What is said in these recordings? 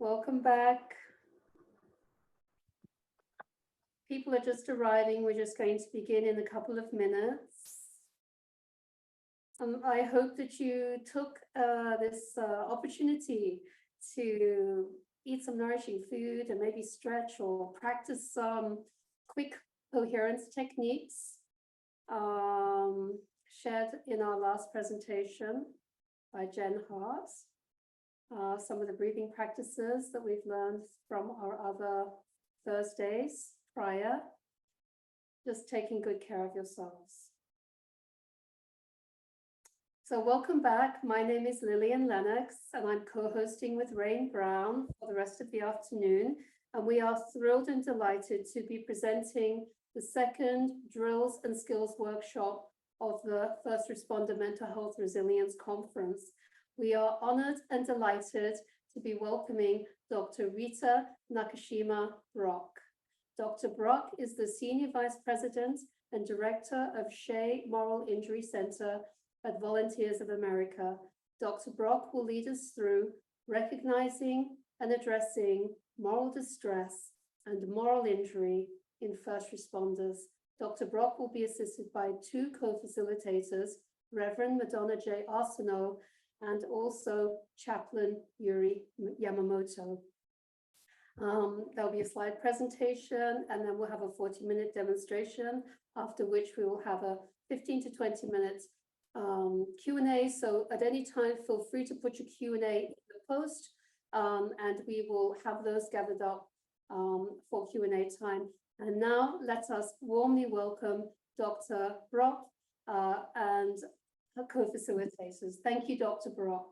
Welcome back. People are just arriving. We're just going to begin in a couple of minutes. I hope that you took this opportunity to eat some nourishing food and maybe stretch or practice some quick coherence techniques shared in our last presentation by Jen Hart. Some of the breathing practices that we've learned from our other Thursdays prior. Just taking good care of yourselves. So welcome back. My name is Lillian Lennox, and I'm co-hosting with Rain Brown for the rest of the afternoon. And we are thrilled and delighted to be presenting the second Drills and Skills workshop of the First Responder Mental Health Resilience Conference. We are honored and delighted to be welcoming Dr. Rita Nakashima Brock. Dr. Brock is the Senior Vice President and Director of Shay Moral Injury Center at Volunteers of America. Dr. Brock will lead us through recognizing and addressing moral distress and moral injury in first responders. Dr. Brock will be assisted by two co-facilitators, Reverend Madonna J. Arsenault and also Chaplain Yuri Yamamoto. There'll be a slide presentation, and then we'll have a 40-minute demonstration, after which we will have a 15 to 20 minutes Q&A. So at any time, feel free to put your Q&A in the post, and we will have those gathered up for Q&A time. And now let us warmly welcome Dr. Brock and her co-facilitators. Thank you, Dr. Brock.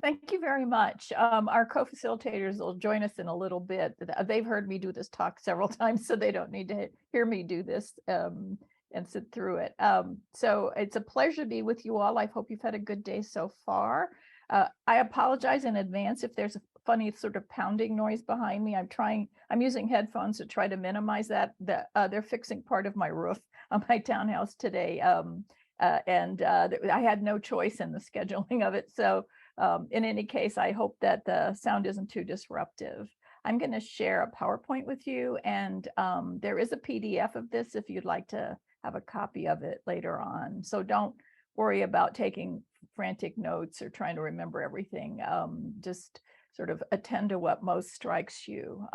Thank you very much. Our co-facilitators will join us in a little bit. They've heard me do this talk several times, so they don't need to hear me do this and sit through it. So it's a pleasure to be with you all. I hope you've had a good day so far. I apologize in advance if there's a funny sort of pounding noise behind me. I'm using headphones to try to minimize that. They're fixing part of my roof on my townhouse today. And I had no choice in the scheduling of it. So in any case, I hope that the sound isn't too disruptive. I'm going to share a PowerPoint with you, and there is a PDF of this if you'd like to have a copy of it later on. So don't worry about taking frantic notes or trying to remember everything. Just sort of attend to what most strikes you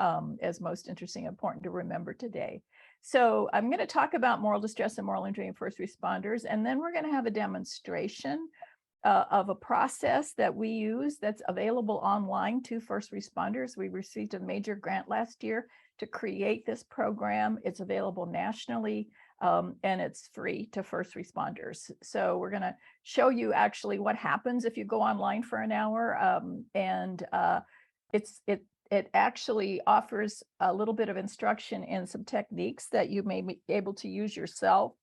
as most interesting and important to remember today. So I'm going to talk about moral distress and moral injury in first responders, and then we're going to have a demonstration of a process that we use that's available online to first responders. We received a major grant last year to create this program. It's available nationally, and it's free to first responders. So we're going to show you actually what happens if you go online for an hour, and it actually offers a little bit of instruction in some techniques that you may be able to use yourself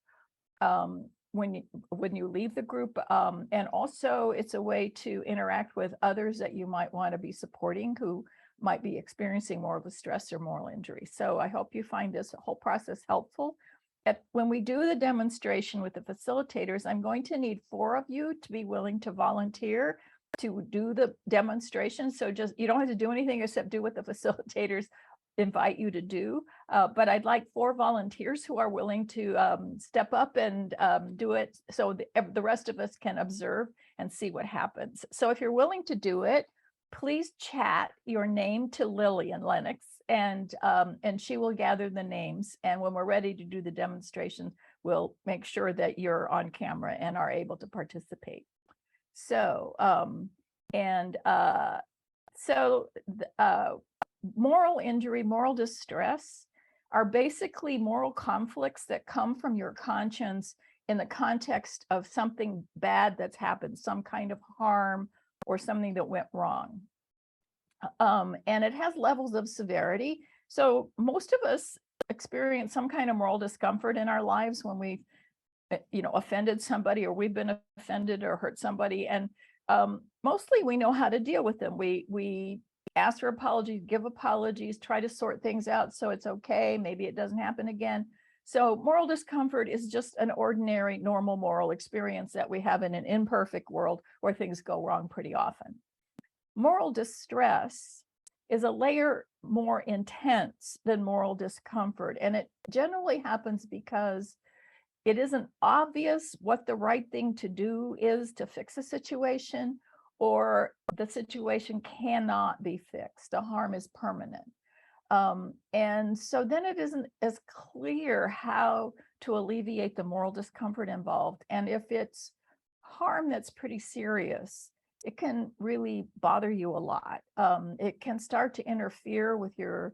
when you leave the group. And also it's a way to interact with others that you might want to be supporting who might be experiencing moral distress or moral injury. So I hope you find this whole process helpful. When we do the demonstration with the facilitators, I'm going to need 4 of you to be willing to volunteer to do the demonstration. So just, you don't have to do anything except do what the facilitators invite you to do. But I'd like 4 volunteers who are willing to step up and do it so the rest of us can observe and see what happens. So if you're willing to do it, please chat your name to Lillian Lennox, and she will gather the names. And when we're ready to do the demonstration, we'll make sure that you're on camera and are able to participate. So, moral injury, moral distress are basically moral conflicts that come from your conscience in the context of something bad that's happened, some kind of harm or something that went wrong. And it has levels of severity. So most of us experience some kind of moral discomfort in our lives when we've offended somebody, or we've been offended or hurt somebody. And mostly we know how to deal with them. We ask for apologies, give apologies, try to sort things out so it's okay. Maybe it doesn't happen again. So moral discomfort is just an ordinary, normal moral experience that we have in an imperfect world where things go wrong pretty often. Moral distress is a layer more intense than moral discomfort. And it generally happens because it isn't obvious what the right thing to do is to fix a situation, or the situation cannot be fixed. The harm is permanent. And so then it isn't as clear how to alleviate the moral discomfort involved. And if it's harm that's pretty serious, it can really bother you a lot. It can start to interfere with your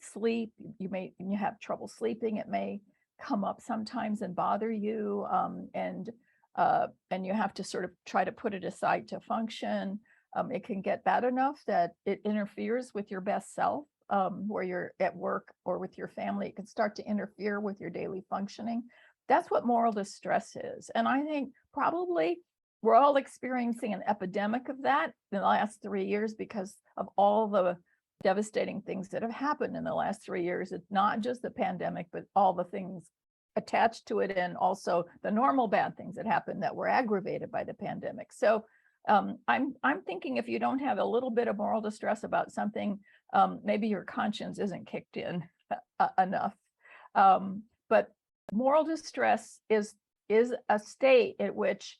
sleep. You have trouble sleeping. It may come up sometimes and bother you, and you have to sort of try to put it aside to function. It can get bad enough that it interferes with your best self, where you're at work or with your family. It can start to interfere with your daily functioning. That's what moral distress is. And I think probably we're all experiencing an epidemic of that in the last 3 years because of all the devastating things that have happened in the last 3 years. It's not just the pandemic, but all the things attached to it, and also the normal bad things that happened that were aggravated by the pandemic. So I'm thinking if you don't have a little bit of moral distress about something, maybe your conscience isn't kicked in enough. But moral distress is a state at which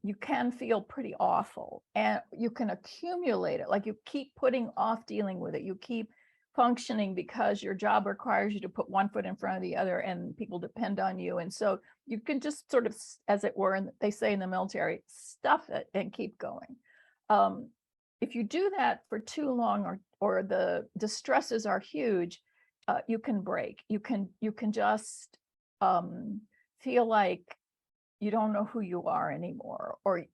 you can feel pretty awful, and you can accumulate it. Like you keep putting off dealing with it. You keep functioning because your job requires you to put one foot in front of the other, and people depend on you. And so you can just sort of, as it were, and they say in the military, stuff it and keep going. If you do that for too long, or the distresses are huge, you can break. You can just feel like you don't know who you are anymore, or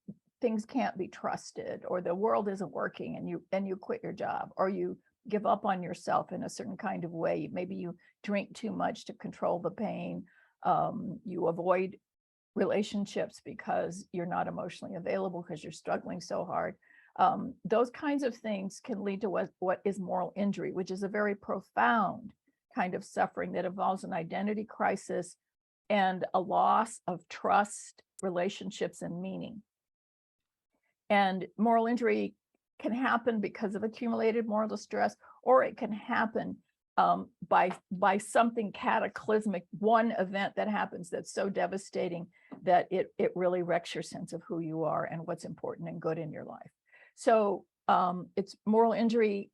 things can't be trusted, or the world isn't working, and you quit your job, or you give up on yourself in a certain kind of way. Maybe you drink too much to control the pain. You avoid relationships because you're not emotionally available because you're struggling so hard. Those kinds of things can lead to what is moral injury, which is a very profound kind of suffering that involves an identity crisis and a loss of trust, relationships, and meaning. And moral injury can happen because of accumulated moral distress, or it can happen by something cataclysmic, one event that happens that's so devastating that it really wrecks your sense of who you are and what's important and good in your life. So it's moral injury,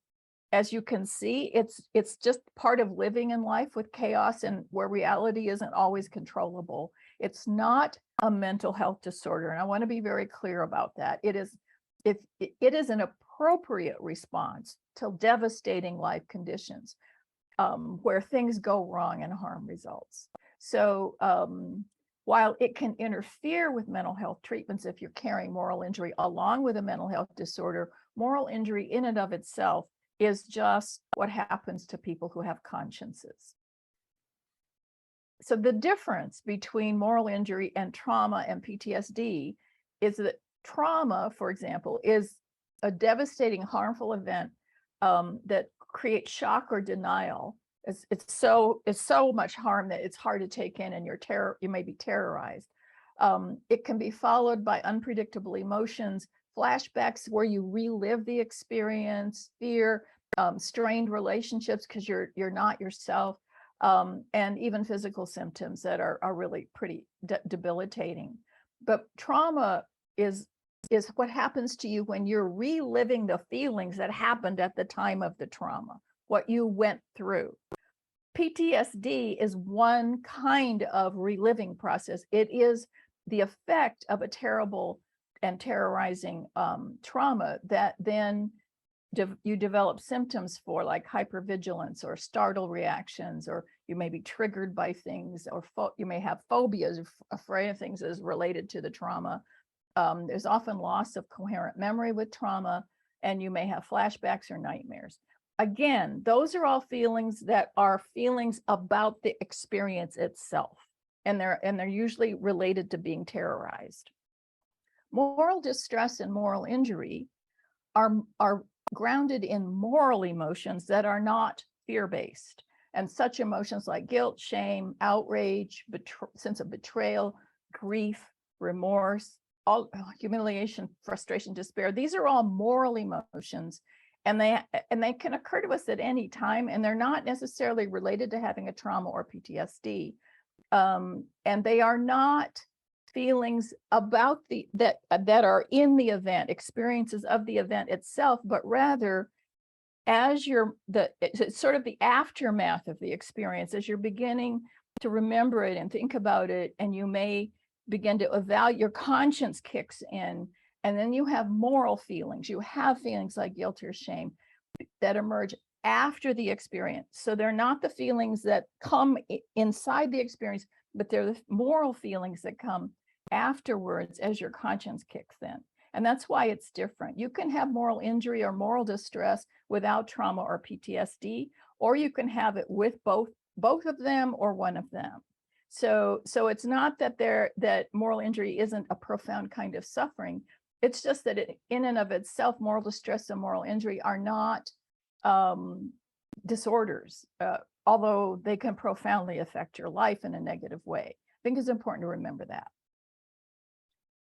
as you can see, it's just part of living in life with chaos and where reality isn't always controllable. It's not a mental health disorder, and I want to be very clear about that. It is an appropriate response to devastating life conditions, where things go wrong and harm results. So while it can interfere with mental health treatments if you're carrying moral injury along with a mental health disorder, moral injury in and of itself is just what happens to people who have consciences. So the difference between moral injury and trauma and PTSD is that trauma, for example, is a devastating, harmful event that creates shock or denial. It's so much harm that it's hard to take in, and you may be terrorized. It can be followed by unpredictable emotions, flashbacks where you relive the experience, fear, strained relationships because you're not yourself, and even physical symptoms that are really pretty debilitating. But trauma is what happens to you when you're reliving the feelings that happened at the time of the trauma, what you went through. PTSD is one kind of reliving process. It is the effect of a terrible and terrorizing trauma that then you develop symptoms for, like hypervigilance or startle reactions, or you may be triggered by things, or you may have phobias, afraid of things as related to the trauma. There's often loss of coherent memory with trauma, and you may have flashbacks or nightmares. Again, those are all feelings that are feelings about the experience itself, and they're usually related to being terrorized. Moral distress and moral injury are grounded in moral emotions that are not fear-based. And such emotions like guilt, shame, outrage, sense of betrayal, grief, remorse, all humiliation, frustration, despair, these are all moral emotions. And they can occur to us at any time, and they're not necessarily related to having a trauma or PTSD. And they are not feelings about that are in the event, experiences of the event itself, but rather as it's sort of the aftermath of the experience, as you're beginning to remember it and think about it, and you may begin to evaluate, your conscience kicks in, and then you have moral feelings. You have feelings like guilt or shame that emerge after the experience. So they're not the feelings that come inside the experience, but they're the moral feelings that come afterwards as your conscience kicks in. And that's why it's different. You can have moral injury or moral distress without trauma or PTSD, or you can have it with both of them or one of them. So it's not that that moral injury isn't a profound kind of suffering. It's just that in and of itself, moral distress and moral injury are not disorders, although they can profoundly affect your life in a negative way. I think it's important to remember that.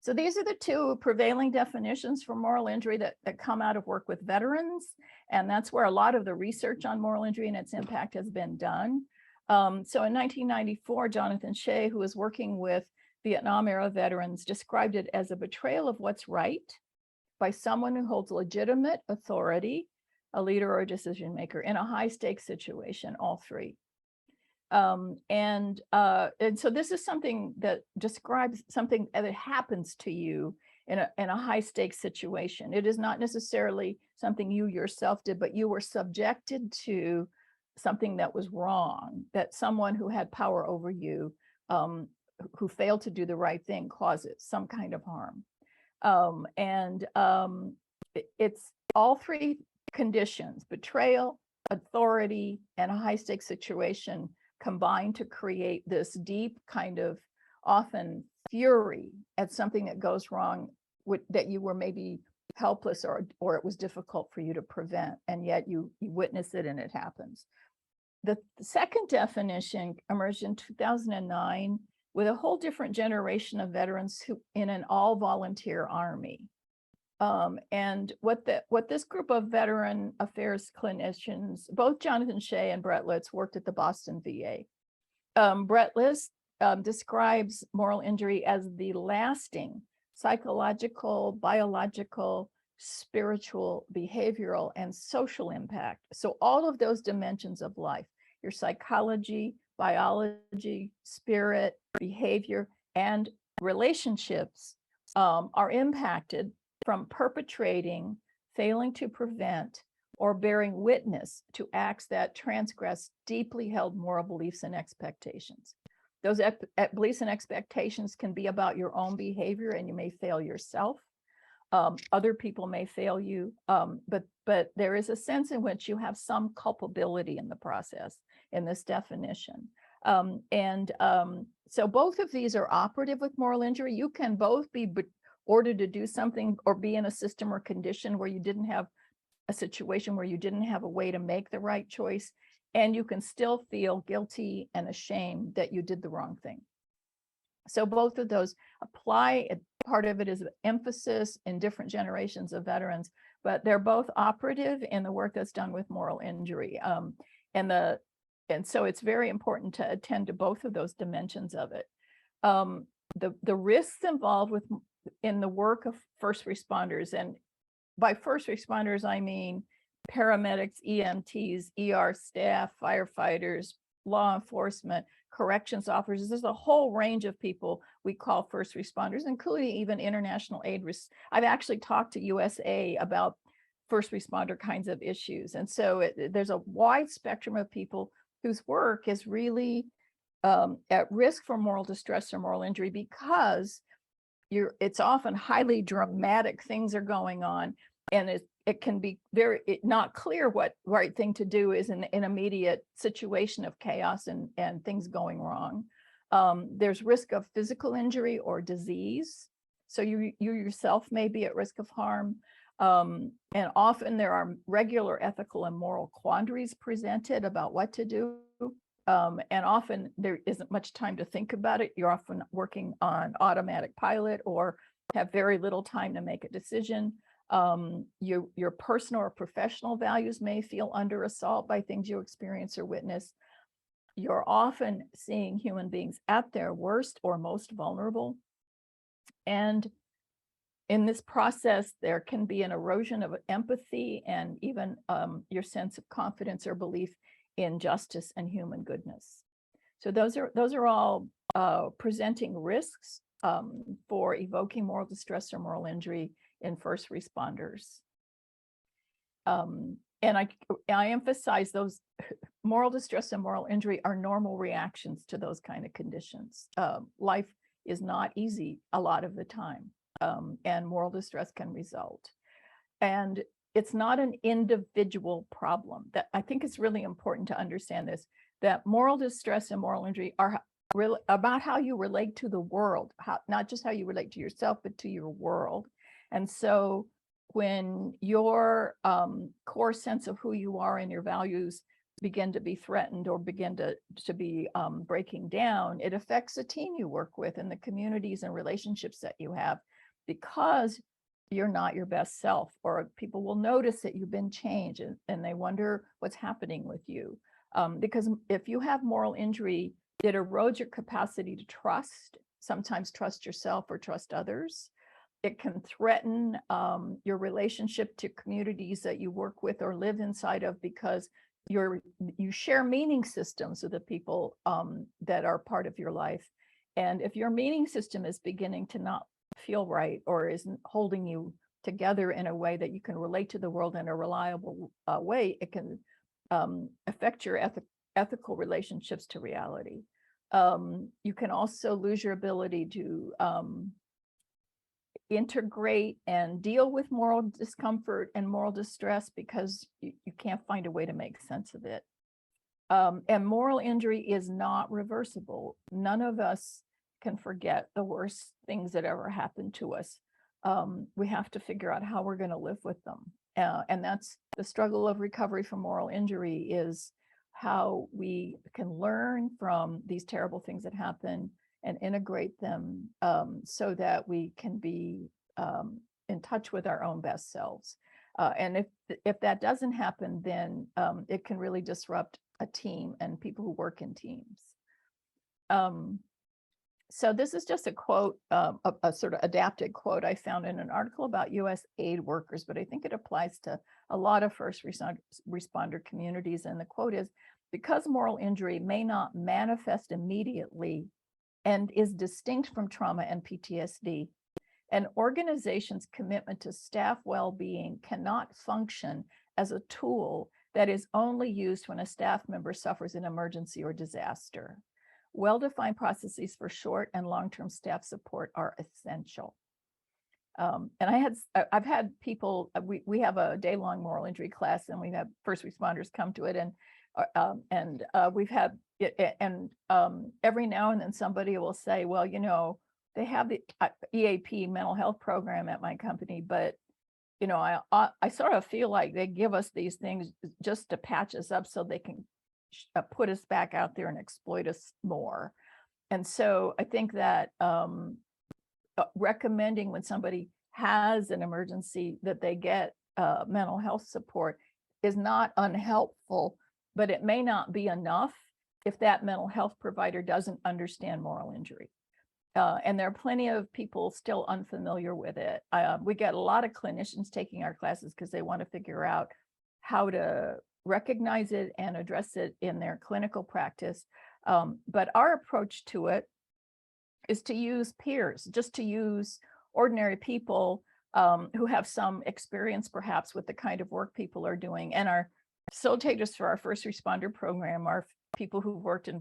So these are the two prevailing definitions for moral injury that come out of work with veterans. And that's where a lot of the research on moral injury and its impact has been done. So in 1994, Jonathan Shay, who was working with Vietnam era veterans, described it as a betrayal of what's right by someone who holds legitimate authority, a leader or a decision maker, in a high stakes situation, all three. And so this is something that describes something that happens to you in a high stakes situation. It is not necessarily something you yourself did, but you were subjected to something that was wrong, that someone who had power over you, who failed to do the right thing, causes some kind of harm. It's all three conditions: betrayal, authority, and a high stakes situation combined to create this deep kind of often fury at something that goes wrong, that you were maybe helpless or it was difficult for you to prevent, and yet you witness it and it happens. The second definition emerged in 2009 with a whole different generation of veterans who in an all-volunteer army. And what this group of veteran affairs clinicians, both Jonathan Shay and Brett Litz, worked at the Boston VA. Brett Litz describes moral injury as the lasting psychological, biological, spiritual, behavioral, and social impact. So all of those dimensions of life, your psychology, biology, spirit, behavior, and relationships are impacted from perpetrating, failing to prevent, or bearing witness to acts that transgress deeply held moral beliefs and expectations. Those beliefs and expectations can be about your own behavior, and you may fail yourself. Other people may fail you, but there is a sense in which you have some culpability in the process in this definition. So both of these are operative with moral injury. You can both be ordered to do something or be in a system or condition where you didn't have a situation where you didn't have a way to make the right choice, and you can still feel guilty and ashamed that you did the wrong thing. So both of those apply. Part of it is emphasis in different generations of veterans, but they're both operative in the work that's done with moral injury. And so it's very important to attend to both of those dimensions of it. The risks involved in the work of first responders, and by first responders, I mean paramedics, EMTs, ER staff, firefighters, law enforcement, corrections officers. There's a whole range of people we call first responders, including even international aid. I've actually talked to USA about first responder kinds of issues. And so there's a wide spectrum of people whose work is really at risk for moral distress or moral injury, because it's often highly dramatic things are going on, and it can be not clear what right thing to do is in an immediate situation of chaos and things going wrong. There's risk of physical injury or disease. So you yourself may be at risk of harm. And often there are regular ethical and moral quandaries presented about what to do. And often there isn't much time to think about it. You're often working on automatic pilot or have very little time to make a decision. Your personal or professional values may feel under assault by things you experience or witness. You're often seeing human beings at their worst or most vulnerable. And in this process, there can be an erosion of empathy and even your sense of confidence or belief in justice and human goodness. So those are all presenting risks for evoking moral distress or moral injury in first responders. And I emphasize those moral distress and moral injury are normal reactions to those kind of conditions. Life is not easy a lot of the time, and moral distress can result. And it's not an individual problem. That I think it's really important to understand this, that moral distress and moral injury are really about how you relate to the world, not just how you relate to yourself, but to your world. And so when your core sense of who you are and your values begin to be threatened or begin to be breaking down, it affects the team you work with and the communities and relationships that you have, because you're not your best self, or people will notice that you've been changed and they wonder what's happening with you. Because if you have moral injury, it erodes your capacity to trust, sometimes trust yourself or trust others. It can threaten your relationship to communities that you work with or live inside of, because you share meaning systems with the people that are part of your life. And if your meaning system is beginning to not feel right or isn't holding you together in a way that you can relate to the world in a reliable way, it can affect your ethical relationships to reality. You can also lose your ability to integrate and deal with moral discomfort and moral distress, because you can't find a way to make sense of it. And moral injury is not reversible. None of us can forget the worst things that ever happened to us. We have to figure out how we're going to live with them. And that's the struggle of recovery from moral injury, is how we can learn from these terrible things that happen and integrate them so that we can be in touch with our own best selves. And if that doesn't happen, then it can really disrupt a team and people who work in teams. So this is just a quote, a sort of adapted quote I found in an article about US aid workers, but I think it applies to a lot of first responder communities. And the quote is, "Because moral injury may not manifest immediately and is distinct from trauma and PTSD, an organization's commitment to staff well-being cannot function as a tool that is only used when a staff member suffers an emergency or disaster. Well-defined processes for short and long-term staff support are essential." And I've had people, we have a day-long moral injury class, and we have first responders come to it, and we've had it, and every now and then somebody will say, well, you know, they have the EAP mental health program at my company, but you know, I sort of feel like they give us these things just to patch us up so they can put us back out there and exploit us more. And so I think that recommending when somebody has an emergency that they get mental health support is not unhelpful, but it may not be enough if that mental health provider doesn't understand moral injury. And there are plenty of people still unfamiliar with it. We get a lot of clinicians taking our classes because they want to figure out how to recognize it and address it in their clinical practice. But our approach to it is to use peers, just to use ordinary people who have some experience perhaps with the kind of work people are doing. And our facilitators for our first responder program are people who've worked in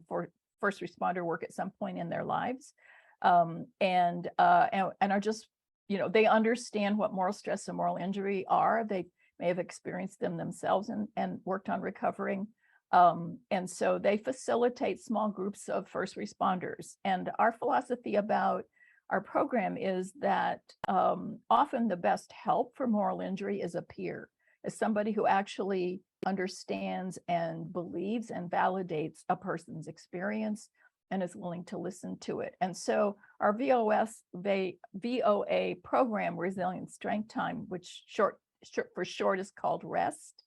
first responder work at some point in their lives. And are just, you know, they understand what moral stress and moral injury are. They may have experienced them themselves and worked on recovering. And so they facilitate small groups of first responders. And our philosophy about our program is that often the best help for moral injury is a peer, is somebody who actually understands and believes and validates a person's experience and is willing to listen to it. And so our VOA program, Resilient Strength Time, which for short is called REST,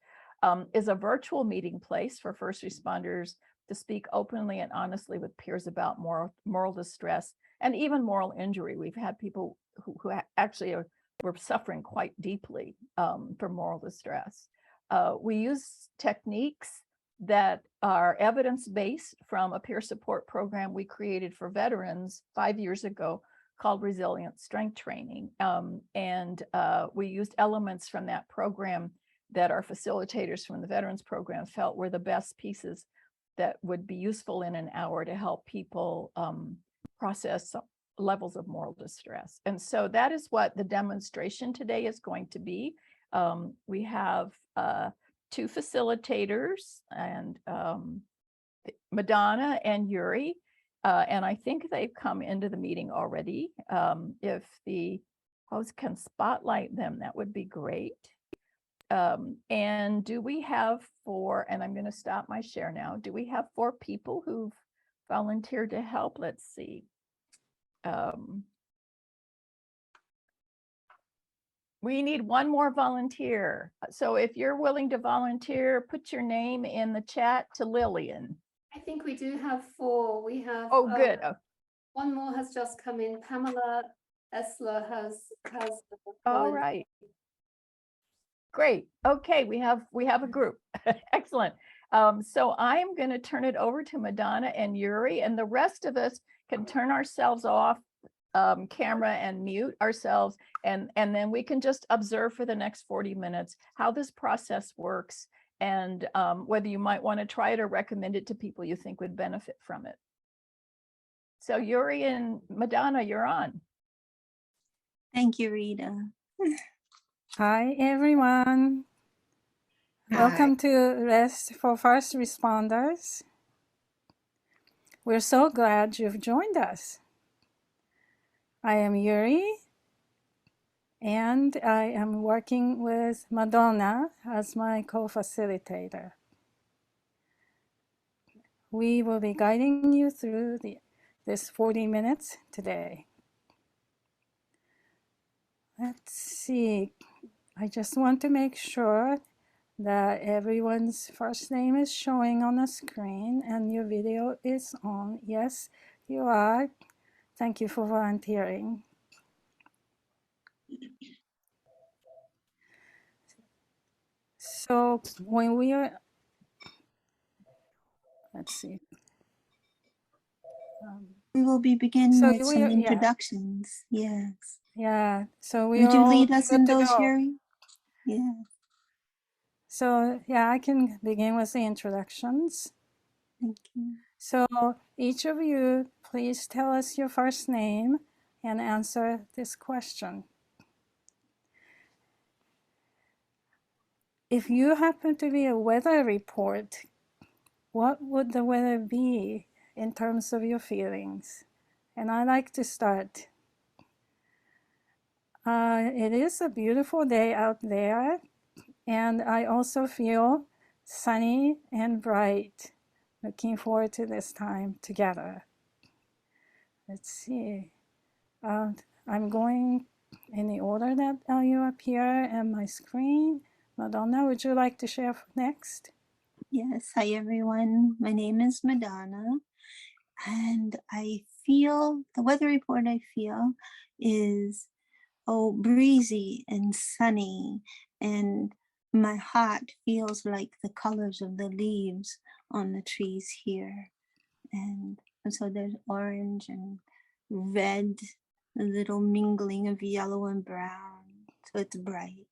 is a virtual meeting place for first responders to speak openly and honestly with peers about moral distress and even moral injury. We've had people who actually were suffering quite deeply from moral distress. We use techniques that are evidence-based from a peer support program we created for veterans 5 years ago called Resilient Strength Training. We used elements from that program that our facilitators from the veterans program felt were the best pieces that would be useful in an hour to help people process levels of moral distress. And so that is what the demonstration today is going to be. We have 2 facilitators, and Madonna and Yuri, and I think they've come into the meeting already. If the host can spotlight them, that would be great. And do we have 4, and I'm going to stop my share now. Do we have 4 people who've volunteered to help? Let's see. We need 1 more volunteer. So if you're willing to volunteer, put your name in the chat to Lillian. I think we do have 4. We have. Oh, good. 1 more has just come in. Pamela Essler has. All right. Great. Okay, we have a group. Excellent. So I'm going to turn it over to Madonna and Yuri, and the rest of us can turn ourselves off camera and mute ourselves, and then we can just observe for the next 40 minutes how this process works, and whether you might want to try it or recommend it to people you think would benefit from it. So Yuri and Madonna, you're on. Thank you, Rita. Hi, everyone. Hi. Welcome to Rest for First Responders. We're so glad you've joined us. I am Yuri, and I am working with Madonna as my co-facilitator. We will be guiding you through this 40 minutes today. Let's see. I just want to make sure that everyone's first name is showing on the screen and your video is on. Yes, you are. Thank you for volunteering. So when we are, let's see. We will be beginning with some introductions. Yes. Yeah. So we would you all lead us in those, go. Yuri? Yeah. So yeah, I can begin with the introductions. Thank you. So each of you, please tell us your first name and answer this question. If you happen to be a weather report, what would the weather be in terms of your feelings? And I like to start. It is a beautiful day out there, and I also feel sunny and bright. Looking forward to this time together. Let's see. I'm going in the order that you appear on my screen. Madonna, would you like to share next? Yes. Hi, everyone. My name is Madonna, and I feel the weather report I feel is breezy and sunny, and my heart feels like the colors of the leaves on the trees here. And so there's orange and red, a little mingling of yellow and brown. So it's bright.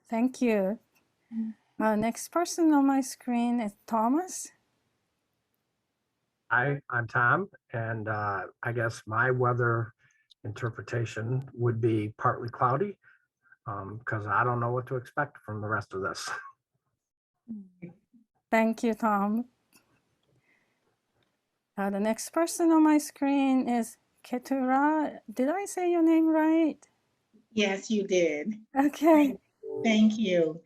Thank you. Next person on my screen is Thomas. Hi, I'm Tom, and I guess my weather interpretation would be partly cloudy, because I don't know what to expect from the rest of this. Thank you, Tom. The next person on my screen is Ketura. Did I say your name right? Yes, you did. Okay. Thank you.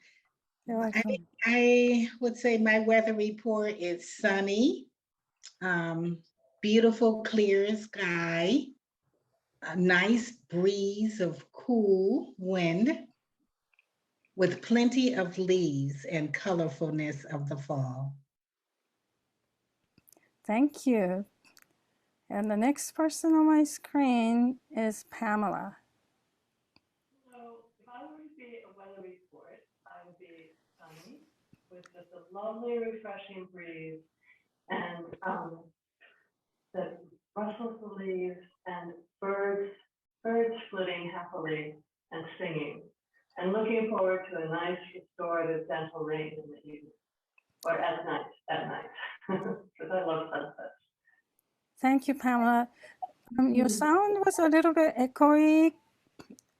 You're welcome. I would say my weather report is sunny Beautiful clear sky, a nice breeze of cool wind with plenty of leaves and colorfulness of the fall. Thank you. And the next person on my screen is Pamela. So if I were to be a weather report, I would be sunny with just a lovely, refreshing breeze and the rustle of the leaves and birds flitting happily and singing, and looking forward to a nice restorative gentle rain in the evening or at night, because I love sunsets. Thank you, Pamela. Your sound was a little bit echoey.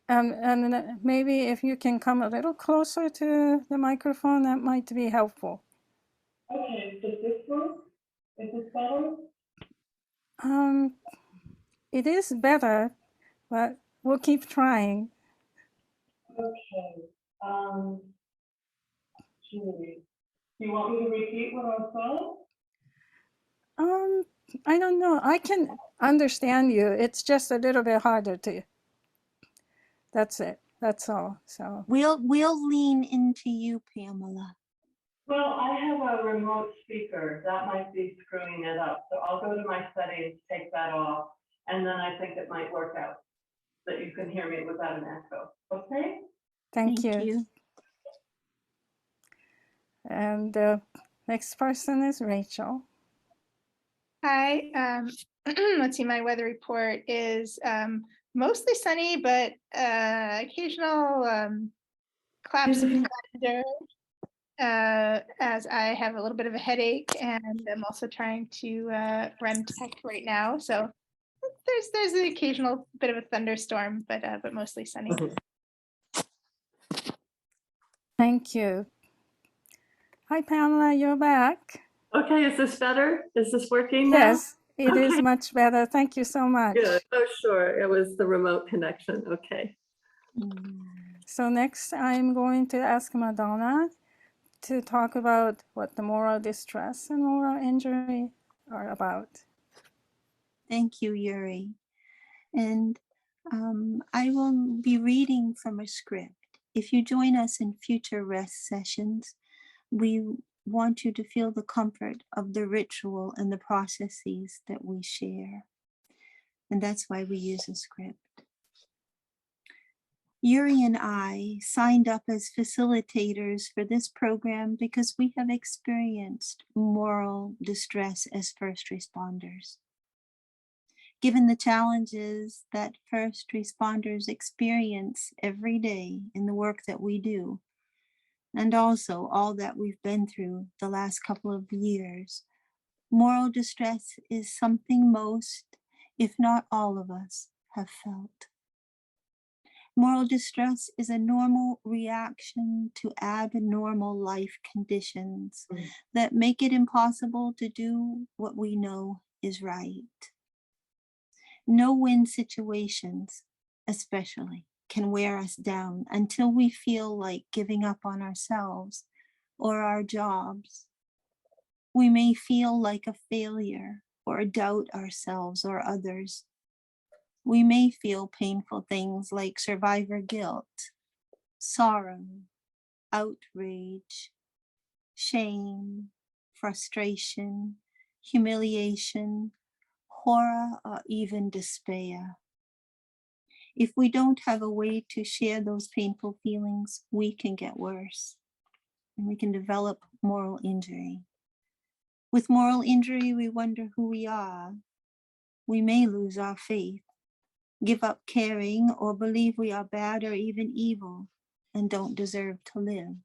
And maybe if you can come a little closer to the microphone, that might be helpful. Okay, does this work? Is this better? It is better, but we'll keep trying. Okay. Julie, do you want me to repeat what I said? I don't know. I can understand you. It's just a little bit harder to. That's it. That's all. So We'll lean into you, Pamela. Well, I have a remote speaker. That might be screwing it up. So I'll go to my settings, take that off, and then I think it might work out that you can hear me without an echo. Okay? thank you. And the next person is Rachel. Hi, let's see, my weather report is mostly sunny, but occasional claps of thunder as I have a little bit of a headache and I'm also trying to run tech right now. So there's an occasional bit of a thunderstorm, but mostly sunny. Thank you. Hi, Pamela, you're back. Okay, is this better? Is this working now? Yes, it is much better. Thank you so much. Good. Oh, sure. It was the remote connection. Okay. So next, I'm going to ask Madonna to talk about what the moral distress and moral injury are about. Thank you, Yuri. And I will be reading from a script. If you join us in future rest sessions, we want you to feel the comfort of the ritual and the processes that we share. And that's why we use a script. Yuri and I signed up as facilitators for this program because we have experienced moral distress as first responders. Given the challenges that first responders experience every day in the work that we do, and also all that we've been through the last couple of years, moral distress is something most, if not all of us, have felt. Moral distress is a normal reaction to abnormal life conditions that make it impossible to do what we know is right. No-win situations, especially, can wear us down until we feel like giving up on ourselves or our jobs. We may feel like a failure or doubt ourselves or others. We may feel painful things like survivor guilt, sorrow, outrage, shame, frustration, humiliation, horror, or even despair. If we don't have a way to share those painful feelings, we can get worse and we can develop moral injury. With moral injury, we wonder who we are. We may lose our faith, give up caring, or believe we are bad or even evil and don't deserve to live.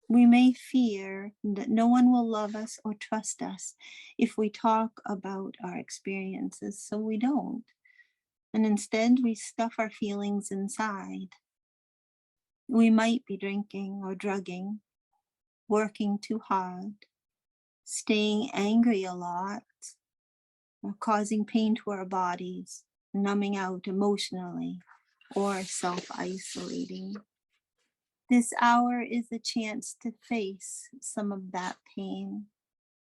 We may fear that no one will love us or trust us if we talk about our experiences, so we don't. And instead, we stuff our feelings inside. We might be drinking or drugging, working too hard, staying angry a lot, or causing pain to our bodies, numbing out emotionally, or self-isolating. This hour is a chance to face some of that pain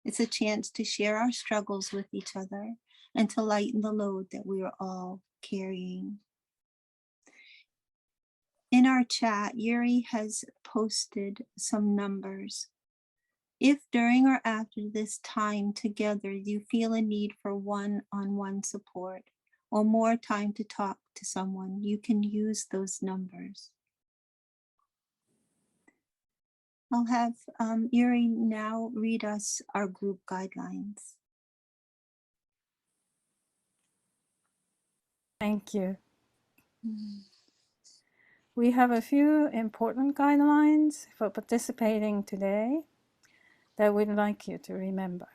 It's a chance to share our struggles with each other and to lighten the load that we are all carrying. In our chat, Yuri has posted some numbers. If during or after this time together you feel a need for one-on-one support or more time to talk to someone, you can use those numbers. I'll have Yuri now read us our group guidelines. Thank you. We have a few important guidelines for participating today that we'd like you to remember.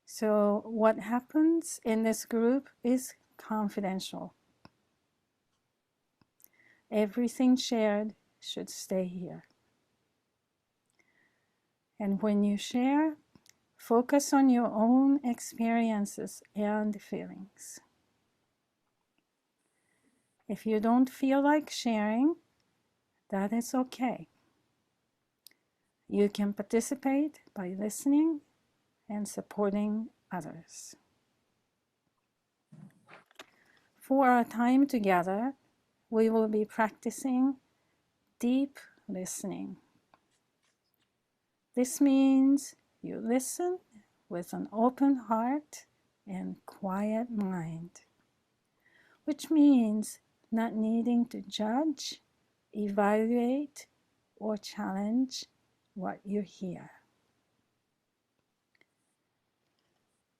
So what happens in this group is confidential. Everything shared should stay here. And when you share, focus on your own experiences and feelings. If you don't feel like sharing, that is okay. You can participate by listening and supporting others. For our time together, we will be practicing deep listening. This means you listen with an open heart and quiet mind, which means not needing to judge, evaluate, or challenge what you hear.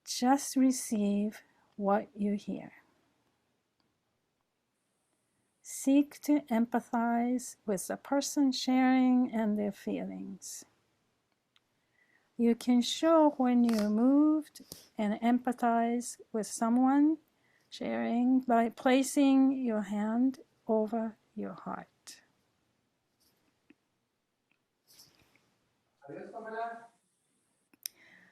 Just receive what you hear. Seek to empathize with the person sharing and their feelings. You can show when you're moved and empathize with someone sharing by placing your hand over your heart.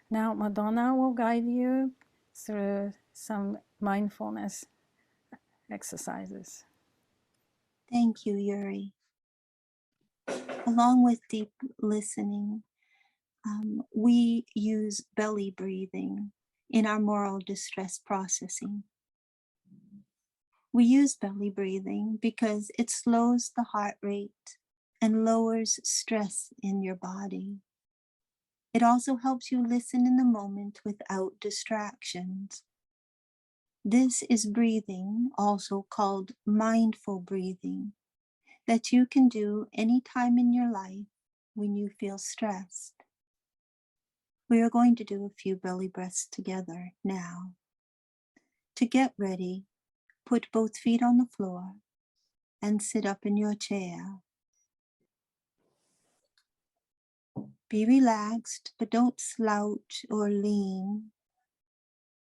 Now, Madonna will guide you through some mindfulness exercises. Thank you, Yuri. Along with deep listening, we use belly breathing in our moral distress processing. We use belly breathing because it slows the heart rate and lowers stress in your body. It also helps you listen in the moment without distractions. This is breathing, also called mindful breathing, that you can do anytime in your life when you feel stressed. We are going to do a few belly breaths together now. To get ready, put both feet on the floor and sit up in your chair. Be relaxed, but don't slouch or lean.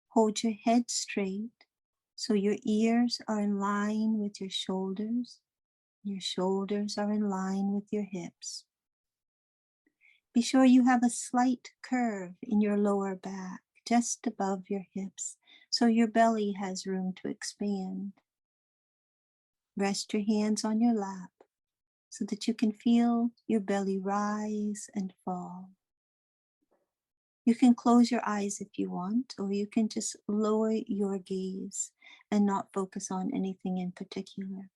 Hold your head straight so your ears are in line with your shoulders. Your shoulders are in line with your hips. Be sure you have a slight curve in your lower back, just above your hips, so your belly has room to expand. Rest your hands on your lap so that you can feel your belly rise and fall. You can close your eyes if you want, or you can just lower your gaze and not focus on anything in particular.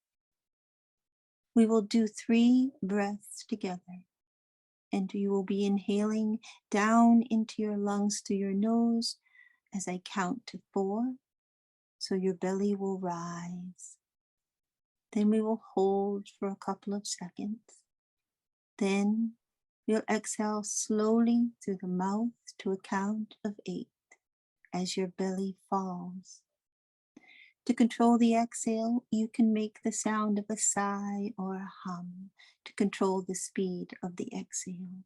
We will do 3 breaths together, and you will be inhaling down into your lungs through your nose as I count to 4, so your belly will rise. Then we will hold for a couple of seconds. Then we'll exhale slowly through the mouth to a count of 8 as your belly falls. To control the exhale, you can make the sound of a sigh or a hum to control the speed of the exhale.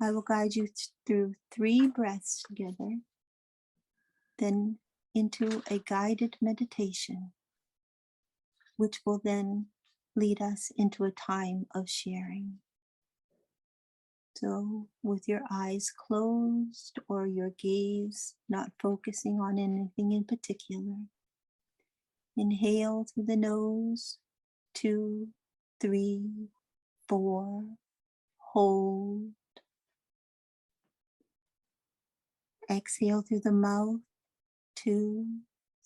I will guide you through 3 breaths together, then into a guided meditation, which will then lead us into a time of sharing. So with your eyes closed or your gaze not focusing on anything in particular, inhale through the nose, 2, 3, 4, hold. Exhale through the mouth, 2,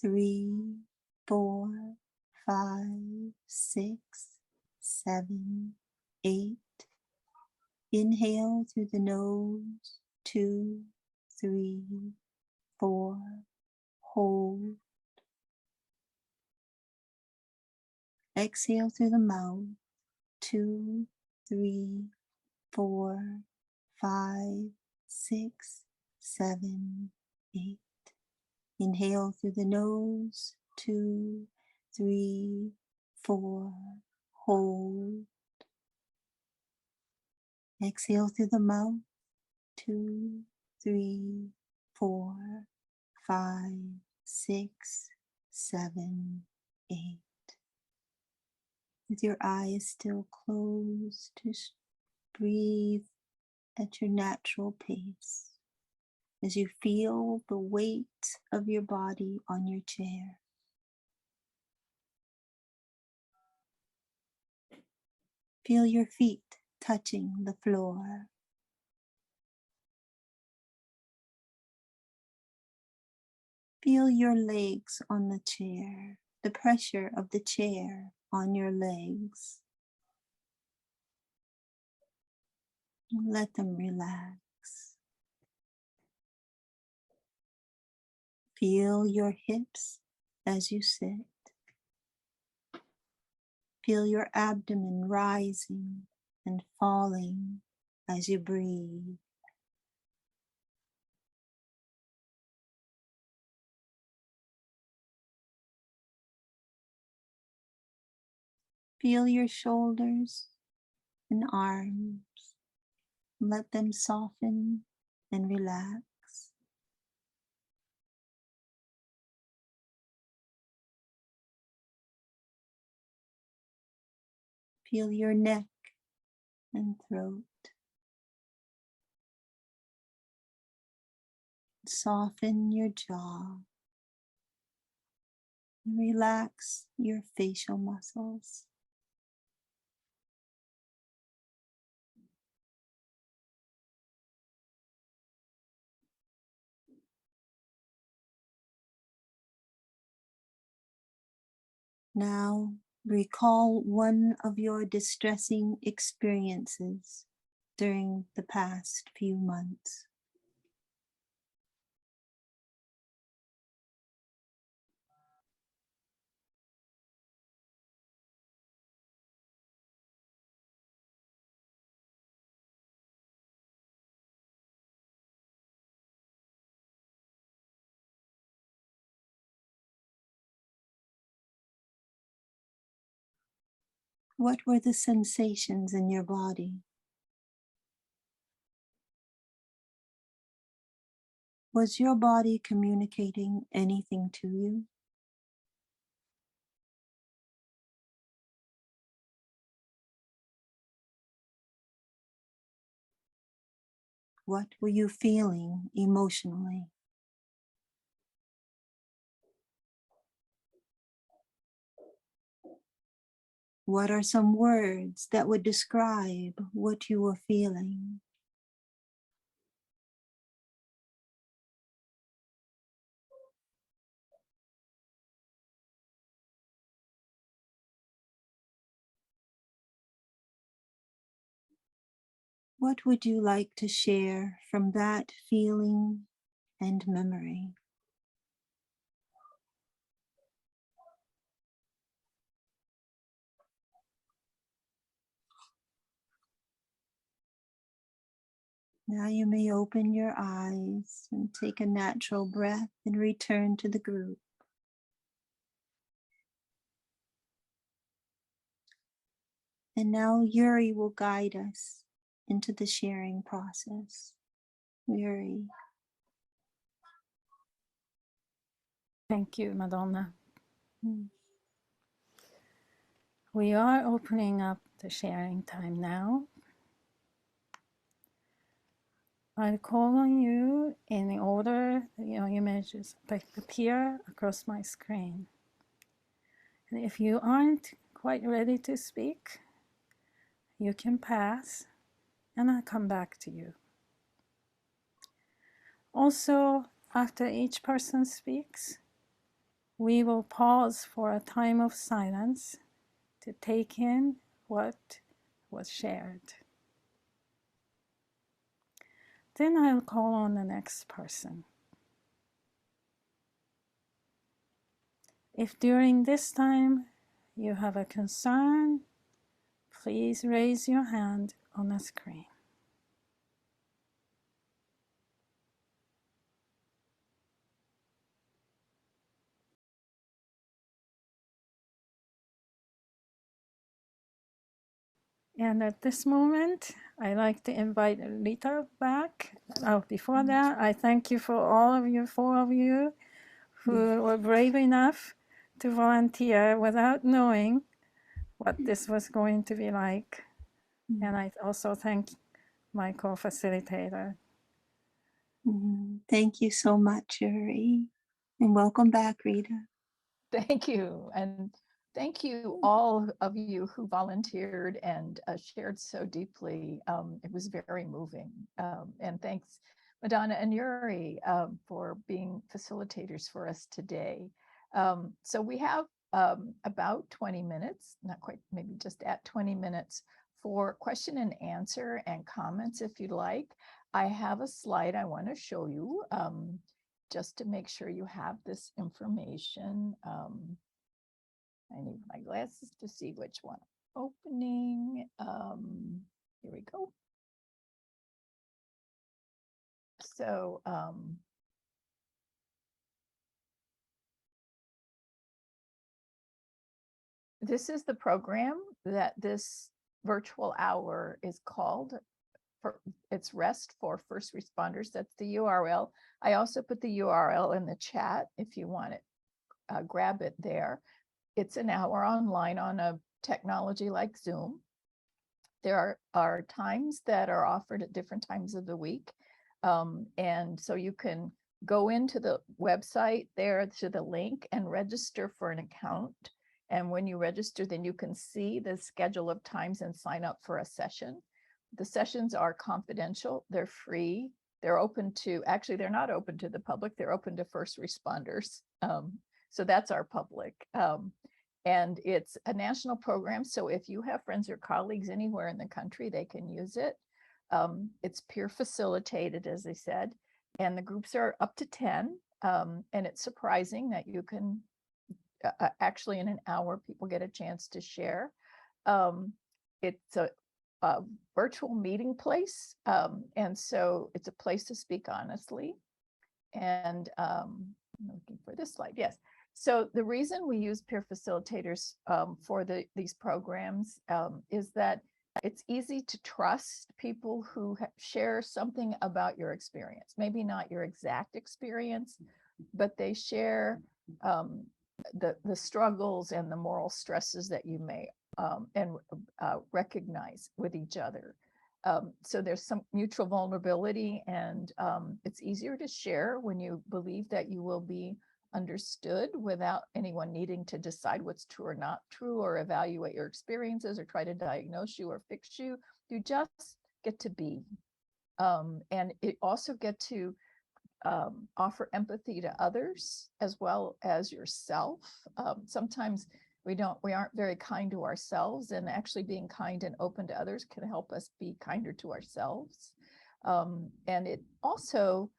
3, 4, 5, 6, 7, 8. Inhale through the nose, 2, 3, 4, hold. Exhale through the mouth, 2, 3, 4, 5, 6, 7, 8. Inhale through the nose, 2, 3, 4, hold. Exhale through the mouth, 2, 3, 4, 5, 6, 7, 8. With your eyes still closed, just breathe at your natural pace as you feel the weight of your body on your chair. Feel your feet touching the floor. Feel your legs on the chair, the pressure of the chair on your legs. Let them relax. Feel your hips as you sit. Feel your abdomen rising and falling as you breathe. Feel your shoulders and arms. Let them soften and relax. Feel your neck and throat. Soften your jaw. Relax your facial muscles. Now recall one of your distressing experiences during the past few months. What were the sensations in your body? Was your body communicating anything to you? What were you feeling emotionally? What are some words that would describe what you were feeling? What would you like to share from that feeling and memory? Now you may open your eyes and take a natural breath and return to the group. And now Yuri will guide us into the sharing process. Yuri. Thank you, Madonna. We are opening up the sharing time now. I'll call on you in the order that your images appear across my screen. And if you aren't quite ready to speak, you can pass and I'll come back to you. Also, after each person speaks, we will pause for a time of silence to take in what was shared. Then I'll call on the next person. If during this time you have a concern, please raise your hand on the screen. And at this moment, I'd like to invite Rita back. Oh, before that, I thank you for all of you, 4 of you, who were brave enough to volunteer without knowing what this was going to be like. And I also thank my co-facilitator. Thank you so much, Yuri. And welcome back, Rita. Thank you. And thank you all of you who volunteered and shared so deeply. It was very moving. And thanks, Madonna and Yuri, for being facilitators for us today. So we have about 20 minutes, not quite, maybe just at 20 minutes for question and answer and comments if you'd like. I have a slide I want to show you just to make sure you have this information. I need my glasses to see which one I'm opening. Here we go. So this is the program that this virtual hour is called. It's Rest for First Responders. That's the URL. I also put the URL in the chat if you want it. Grab it there. It's an hour online on a technology like Zoom. There are times that are offered at different times of the week. And so you can go into the website there to the link and register for an account. And when you register, then you can see the schedule of times and sign up for a session. The sessions are confidential, they're free, they're open to, actually, they're not open to the public, they're open to first responders. So that's our public. And it's a national program. So if you have friends or colleagues anywhere in the country, they can use it. It's peer facilitated, as I said, and the groups are up to 10. And it's surprising that you can actually in an hour, people get a chance to share. It's a virtual meeting place. And so it's a place to speak honestly. And I'm looking for this slide. Yes. So the reason we use peer facilitators for these programs is that it's easy to trust people who share something about your experience, maybe not your exact experience, but they share the struggles and the moral stresses that you may recognize with each other. So there's some mutual vulnerability, and it's easier to share when you believe that you will be understood without anyone needing to decide what's true or not true, or evaluate your experiences, or try to diagnose you or fix you. You just get to be. And it also get to offer empathy to others as well as yourself. Sometimes we aren't very kind to ourselves, and actually being kind and open to others can help us be kinder to ourselves. And it also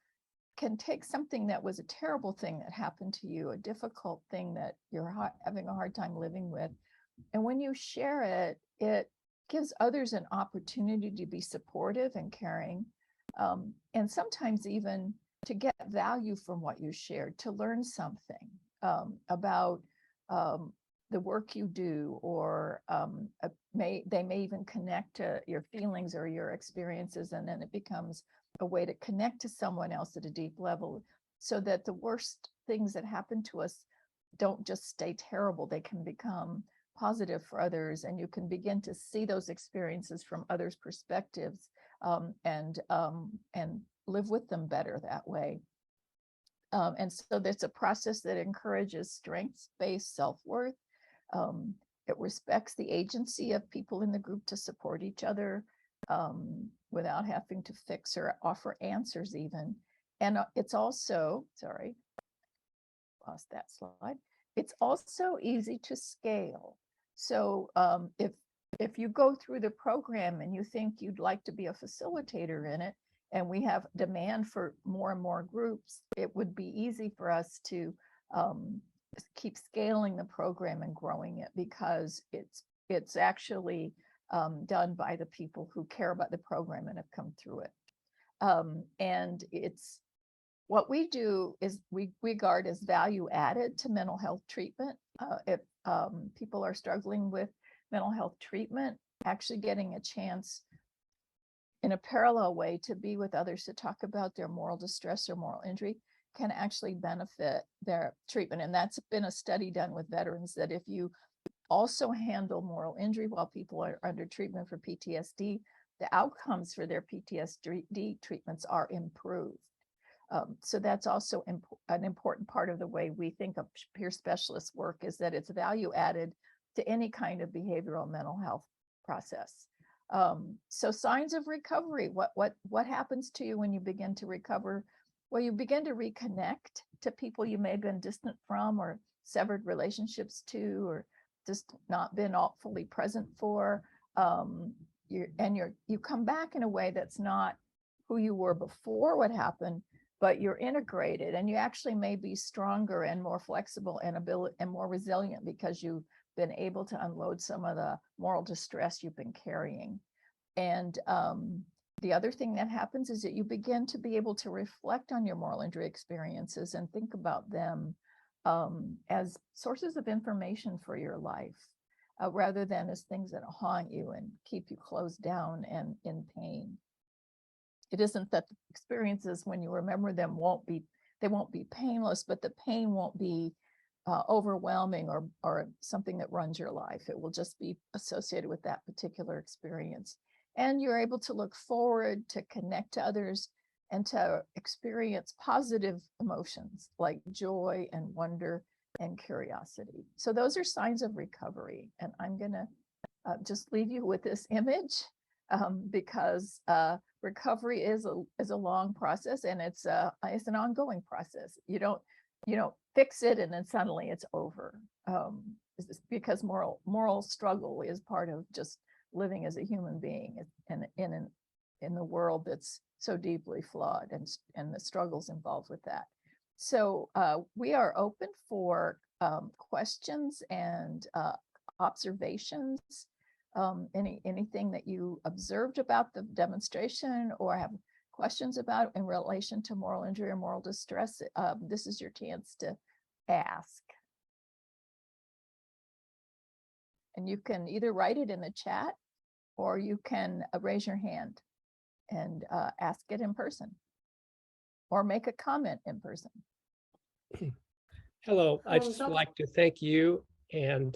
can take something that was a terrible thing that happened to you, a difficult thing that you're having a hard time living with. And when you share it, it gives others an opportunity to be supportive and caring, and sometimes even to get value from what you shared, to learn something about the work you do, or they may even connect to your feelings or your experiences, and then it becomes a way to connect to someone else at a deep level, so that the worst things that happen to us don't just stay terrible, they can become positive for others, and you can begin to see those experiences from others' perspectives, and live with them better that way. And so that's a process that encourages strengths-based self-worth. It respects the agency of people in the group to support each other. without having to fix or offer answers even. And it's also, sorry, lost that slide. It's also easy to scale. So if you go through the program and you think you'd like to be a facilitator in it, and we have demand for more and more groups, it would be easy for us to keep scaling the program and growing it, because it's actually done by the people who care about the program and have come through it. And it's what we do is we regard as value added to mental health treatment. If people are struggling with mental health treatment, actually getting a chance in a parallel way to be with others to talk about their moral distress or moral injury can actually benefit their treatment. And that's been a study done with veterans, that if you also handle moral injury while people are under treatment for PTSD, the outcomes for their PTSD treatments are improved. So that's also an important part of the way we think of peer specialist work, is that it's value added to any kind of behavioral mental health process. So signs of recovery, what happens to you when you begin to recover? Well, you begin to reconnect to people you may have been distant from, or severed relationships to, or just not been all fully present for. You come back in a way that's not who you were before what happened, but you're integrated, and you actually may be stronger and more flexible and more resilient, because you've been able to unload some of the moral distress you've been carrying. And the other thing that happens is that you begin to be able to reflect on your moral injury experiences and think about them as sources of information for your life, rather than as things that haunt you and keep you closed down and in pain. It isn't that the experiences, when you remember them, won't be painless, but the pain won't be overwhelming or something that runs your life. It will just be associated with that particular experience. And you're able to look forward, to connect to others, and to experience positive emotions like joy and wonder and curiosity. So those are signs of recovery. And I'm gonna just leave you with this image, because recovery is a long process, and it's an ongoing process. You don't fix it and then suddenly it's over, because moral struggle is part of just living as a human being in the world that's so deeply flawed, and the struggles involved with that. So we are open for questions and observations. Anything that you observed about the demonstration or have questions about in relation to moral injury or moral distress, this is your chance to ask. And you can either write it in the chat, or you can raise your hand and ask it in person, or make a comment in person. Hello, I'd just like to thank you and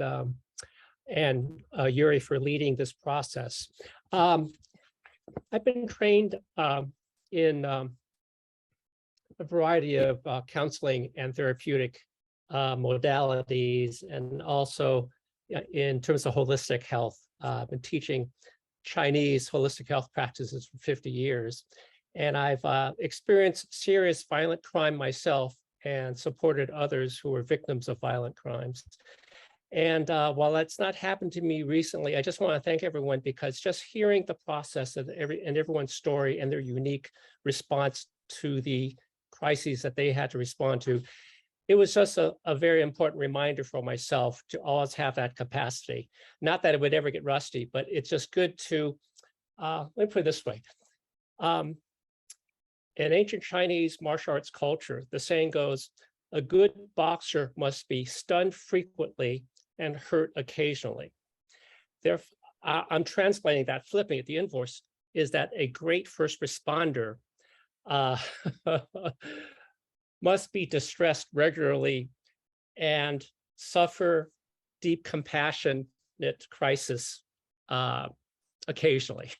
Yuri for leading this process. I've been trained in a variety of counseling and therapeutic modalities, and also in terms of holistic health. I've been teaching Chinese holistic health practices for 50 years, and I've experienced serious violent crime myself and supported others who were victims of violent crimes. And while that's not happened to me recently, I just want to thank everyone, because just hearing the process of everyone's story and their unique response to the crises that they had to respond to, it was just a very important reminder for myself to always have that capacity. Not that it would ever get rusty, but it's just good to, let me put it this way. In ancient Chinese martial arts culture, the saying goes, a good boxer must be stunned frequently and hurt occasionally. Therefore, I'm translating that, flipping it. The inverse is that a great first responder must be distressed regularly and suffer deep compassionate crisis occasionally.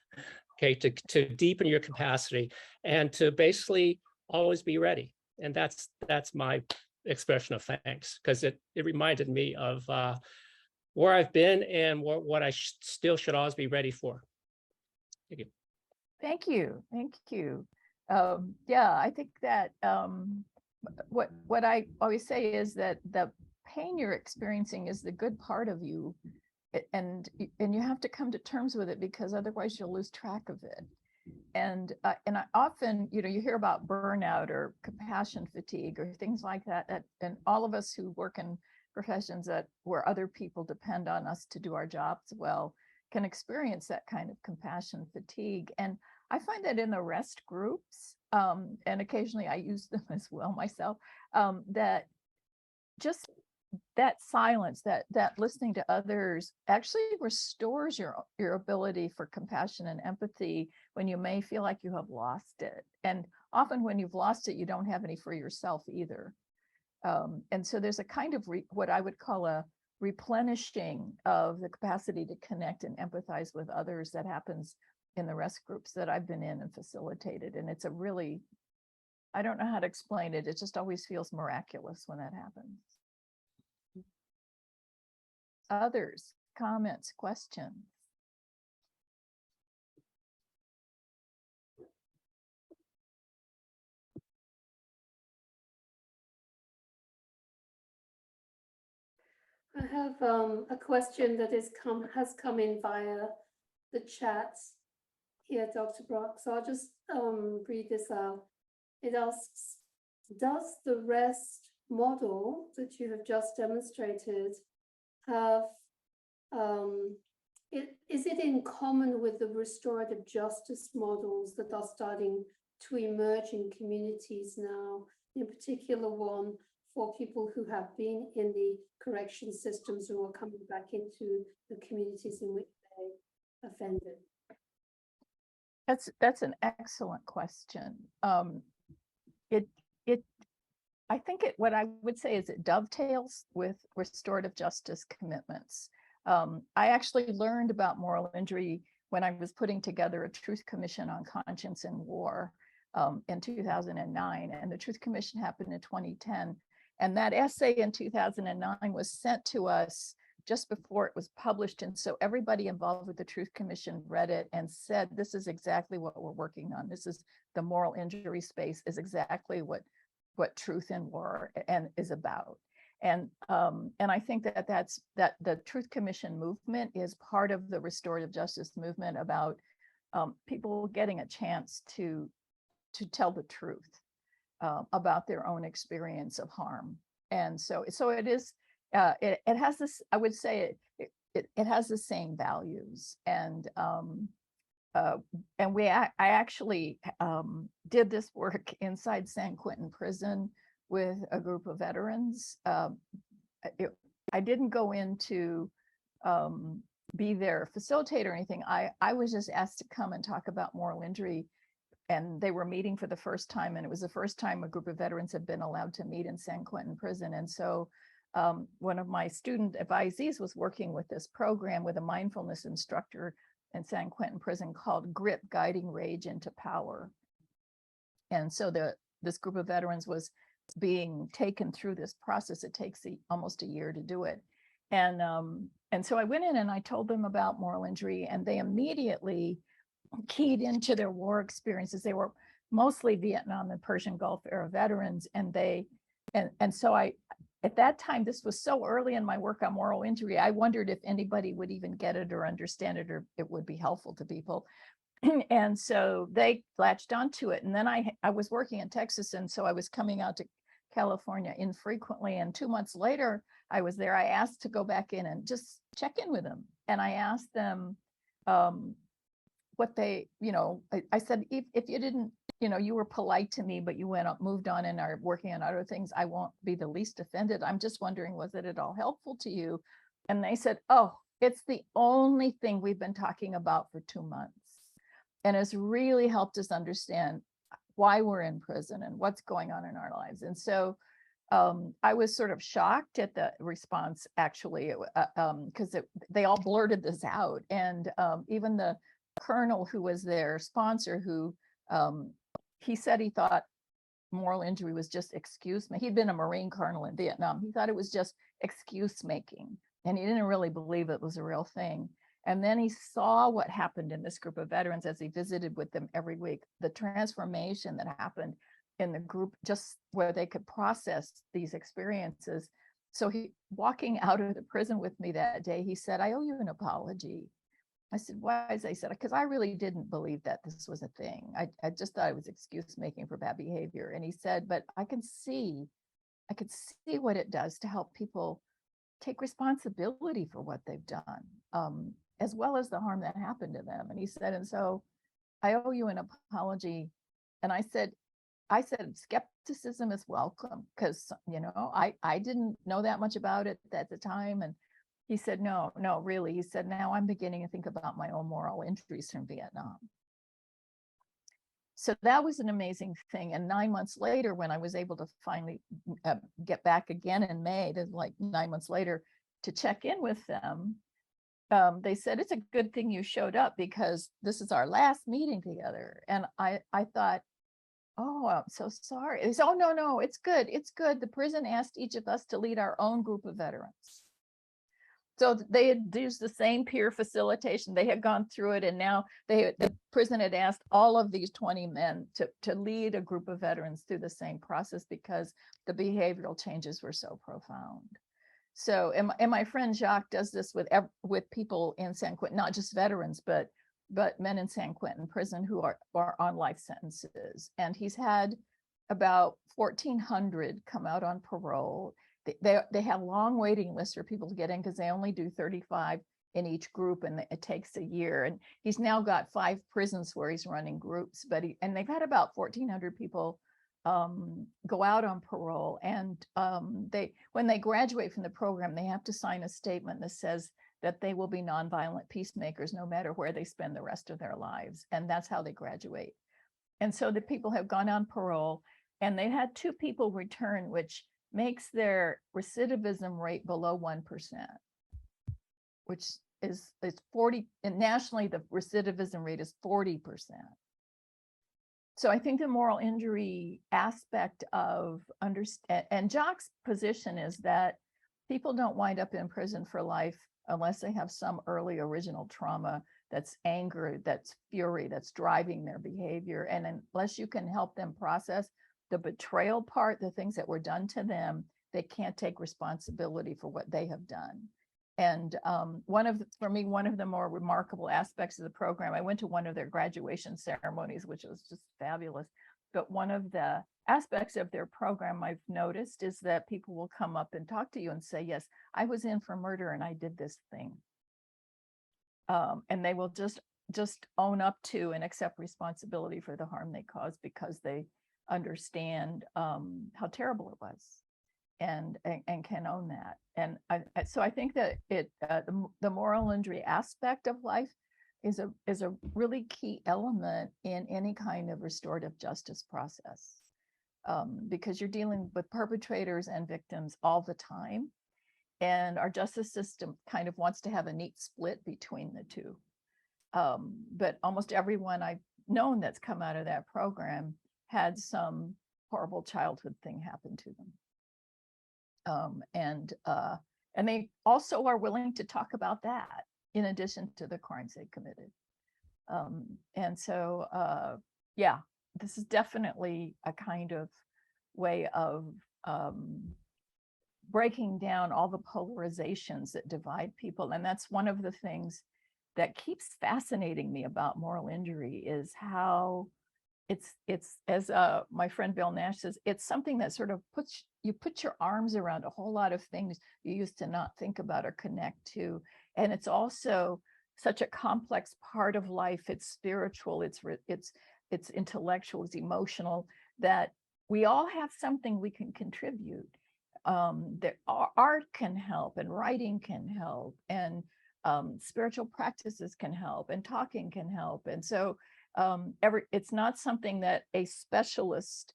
Okay, to deepen your capacity and to basically always be ready. And that's my expression of thanks, because it reminded me of where I've been and what I still should always be ready for. Thank you. Thank you. Thank you. Yeah, I think that what I always say is that the pain you're experiencing is the good part of you, and you have to come to terms with it, because otherwise you'll lose track of it. And I often, you hear about burnout or compassion fatigue or things like that, and all of us who work in professions where other people depend on us to do our jobs well can experience that kind of compassion fatigue. And I find that in the rest groups, and occasionally I use them as well myself, that just that silence, that listening to others actually restores your ability for compassion and empathy when you may feel like you have lost it. And often when you've lost it, you don't have any for yourself either. And so there's a kind of what I would call a replenishing of the capacity to connect and empathize with others that happens in the rest groups that I've been in and facilitated. And it's a really, I don't know how to explain it. It just always feels miraculous when that happens. Others, comments, questions? I have a question that has come in via the chat here, Dr. Brock. So I'll just read this out. It asks, does the REST model that you have just demonstrated have, is it in common with the restorative justice models that are starting to emerge in communities now, in particular one for people who have been in the correction systems who are coming back into the communities in which they offended? That's an excellent question. I think what I would say is it dovetails with restorative justice commitments. I actually learned about moral injury when I was putting together a Truth Commission on Conscience and War in 2009, and the Truth Commission happened in 2010. And that essay in 2009 was sent to us just before it was published. And so everybody involved with the Truth Commission read it and said, this is exactly what we're working on. This is the moral injury space, is exactly what Truth in War and is about. And I think that the Truth Commission movement is part of the restorative justice movement about people getting a chance to tell the truth about their own experience of harm. And so it is, it has this, I would say it has the same values. And I actually did this work inside San Quentin prison with a group of veterans. I didn't go in to be their facilitator or anything. I was just asked to come and talk about moral injury, and they were meeting for the first time, and it was the first time a group of veterans had been allowed to meet in San Quentin prison. And so one of my student advisees was working with this program with a mindfulness instructor in San Quentin prison called Grit, Guiding Rage into Power. And so this group of veterans was being taken through this process. It takes almost a year to do it. And so I went in and I told them about moral injury, and they immediately keyed into their war experiences. They were mostly Vietnam and Persian Gulf era veterans. And so at that time, this was so early in my work on moral injury, I wondered if anybody would even get it or understand it, or it would be helpful to people. And so they latched onto it. And then I was working in Texas, and so I was coming out to California infrequently. And 2 months later, I was there. I asked to go back in and just check in with them. And I asked them what they, I said, if you didn't, you were polite to me, but you moved on and are working on other things, I won't be the least offended. I'm just wondering, was it at all helpful to you? And they said, oh, it's the only thing we've been talking about for 2 months. And it's really helped us understand why we're in prison and what's going on in our lives. And so I was sort of shocked at the response, actually, because they all blurted this out. And even the colonel who was their sponsor, who he said he thought moral injury was just excuse me. He'd been a Marine colonel in Vietnam. He thought it was just excuse making, and he didn't really believe it was a real thing. And then he saw what happened in this group of veterans as he visited with them every week, the transformation that happened in the group, just where they could process these experiences. So he, walking out of the prison with me that day, he said, I owe you an apology. I said, why? I said, because I really didn't believe that this was a thing. I just thought it was excuse making for bad behavior. And he said, but I could see what it does to help people take responsibility for what they've done, as well as the harm that happened to them. And he said, and so I owe you an apology. And I said, skepticism is welcome, because, I didn't know that much about it at the time. And he said, no, really. He said, now I'm beginning to think about my own moral injuries from Vietnam. So that was an amazing thing. And 9 months later, when I was able to finally get back again in May, like 9 months later, to check in with them, they said, it's a good thing you showed up, because this is our last meeting together. And I thought, oh, I'm so sorry. They said, oh, no, it's good. It's good. The prison asked each of us to lead our own group of veterans. So they had used the same peer facilitation. They had gone through it, and now the prison had asked all of these 20 men to lead a group of veterans through the same process, because the behavioral changes were so profound. So, and my friend Jacques does this with people in San Quentin, not just veterans, but men in San Quentin prison who are on life sentences. And he's had about 1,400 come out on parole. They have long waiting lists for people to get in, because they only do 35 in each group, and it takes a year. And he's now got 5 prisons where he's running groups, and they've had about 1,400 people go out on parole. And when they graduate from the program, they have to sign a statement that says that they will be nonviolent peacemakers no matter where they spend the rest of their lives. And that's how they graduate. And so the people have gone on parole, and they had 2 people return, which makes their recidivism rate below 1%, which is 40, and nationally the recidivism rate is 40%. So I think the moral injury aspect of and Jacques' position is that people don't wind up in prison for life unless they have some early original trauma, that's anger, that's fury, that's driving their behavior. And unless you can help them process the betrayal part, the things that were done to them, they can't take responsibility for what they have done. And for me, one of the more remarkable aspects of the program, I went to one of their graduation ceremonies, which was just fabulous. But one of the aspects of their program I've noticed is that people will come up and talk to you and say, yes, I was in for murder and I did this thing. And they will just own up to and accept responsibility for the harm they caused, because they understand how terrible it was, and can own that. And so I think that the moral injury aspect of life is a really key element in any kind of restorative justice process, because you're dealing with perpetrators and victims all the time, and our justice system kind of wants to have a neat split between the two. But almost everyone I've known that's come out of that program had some horrible childhood thing happen to them. And they also are willing to talk about that in addition to the crimes they committed. And so, yeah, this is definitely a kind of way of breaking down all the polarizations that divide people. And that's one of the things that keeps fascinating me about moral injury, is how it's as my friend Bill Nash says, it's something that sort of you put your arms around a whole lot of things you used to not think about or connect to. And it's also such a complex part of life. It's spiritual, it's intellectual, it's emotional, that we all have something we can contribute. That art can help, and writing can help, and spiritual practices can help, and talking can help. And so it's not something that a specialist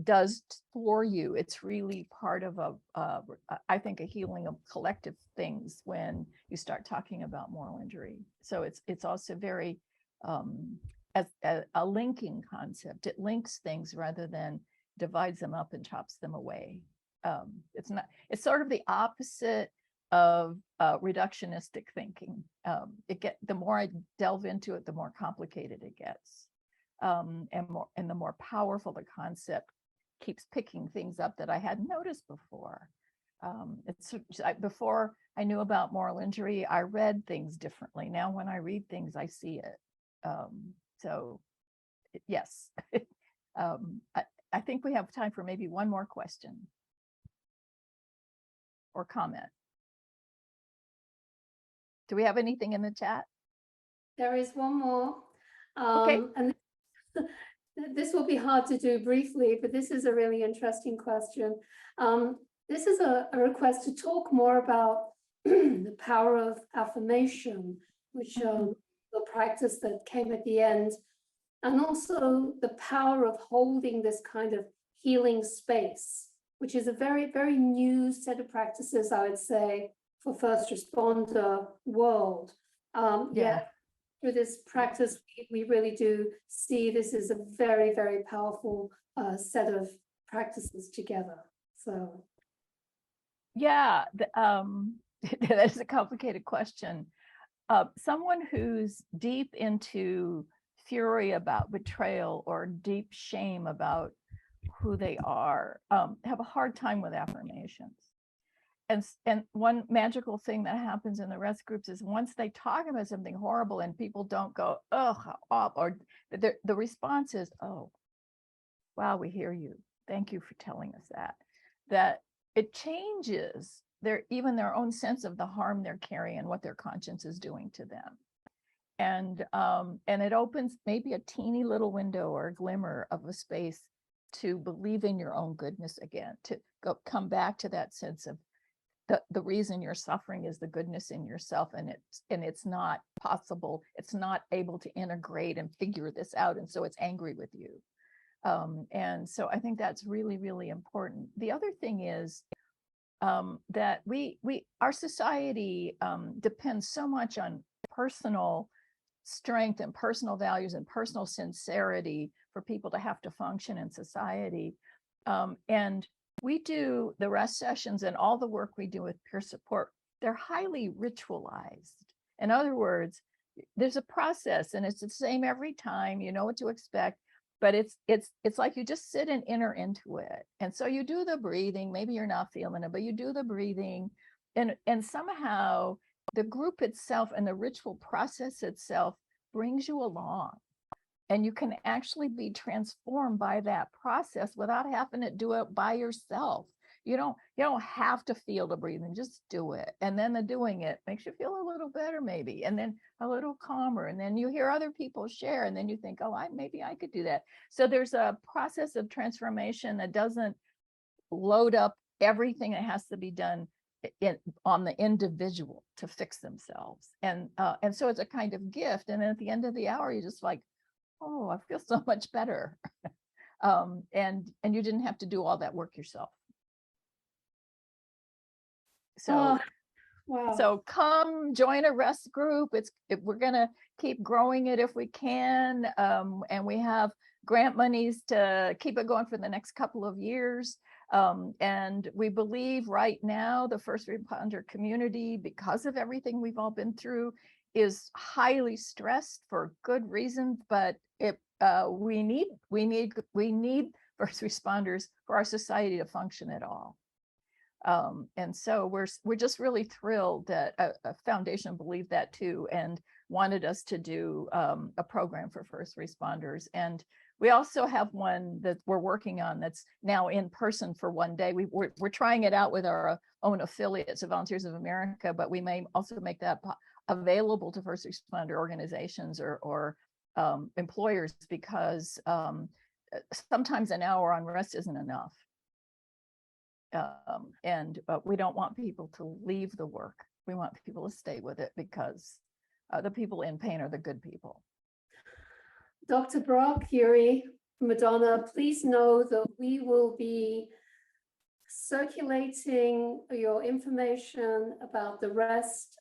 does for you. It's really part of I think a healing of collective things when you start talking about moral injury. So it's also very as a linking concept. It links things rather than divides them up and chops them away. It's sort of the opposite of reductionistic thinking. The more I delve into it, the more complicated it gets, and the more powerful the concept keeps picking things up that I hadn't noticed before. Before I knew about moral injury, I read things differently. Now, when I read things, I see it. Yes, I think we have time for maybe one more question or comment. Do we have anything in the chat? There is one more. Okay. And this will be hard to do briefly, but this is a really interesting question. This is a request to talk more about the power of affirmation, which the practice that came at the end, and also the power of holding this kind of healing space, which is a very, very new set of practices, I would say, for first responder world. Yet through this practice, we really do see this is a very, very powerful set of practices together. So, yeah, that's a complicated question. Someone who's deep into fury about betrayal or deep shame about who they are have a hard time with affirmations. And one magical thing that happens in the rest groups is once they talk about something horrible and people don't go, oh, how awful, or the response is, oh, wow, we hear you. Thank you for telling us that. That it changes even their own sense of the harm they're carrying, what their conscience is doing to them. And it opens maybe a teeny little window or a glimmer of a space to believe in your own goodness again, to come back to that sense of the reason you're suffering is the goodness in yourself, and it's not possible, it's not able to integrate and figure this out, and so it's angry with you. And so I think that's really, really important. The other thing is that our society depends so much on personal strength and personal values and personal sincerity for people to have to function in society. And we do the rest sessions and all the work we do with peer support, they're highly ritualized. In other words, there's a process and it's the same every time, you know what to expect, but it's like you just sit and enter into it. And so you do the breathing, maybe you're not feeling it, but you do the breathing, and somehow the group itself and the ritual process itself brings you along. And you can actually be transformed by that process without having to do it by yourself. You don't have to feel the breathing, just do it. And then the doing it makes you feel a little better maybe, and then a little calmer. And then you hear other people share, and then you think, oh, maybe I could do that. So there's a process of transformation that doesn't load up everything that has to be done on the individual to fix themselves. And so it's a kind of gift. And then at the end of the hour, you're just like, oh, I feel so much better. And you didn't have to do all that work yourself. So, wow. So come join a rest group. We're gonna keep growing it if we can. And we have grant monies to keep it going for the next couple of years. And we believe right now the first responder community, because of everything we've all been through, is highly stressed for good reasons, but we need first responders for our society to function at all. And so we're just really thrilled that a foundation believed that too, and wanted us to do a program for first responders. And we also have one that we're working on that's now in person for one day. We're trying it out with our own affiliates of Volunteers of America, but we may also make that available to first responder organizations or employers, because sometimes an hour on rest isn't enough. And we don't want people to leave the work. We want people to stay with it, because the people in pain are the good people. Dr. Brock, Yuri, Madonna, please know that we will be circulating your information about the rest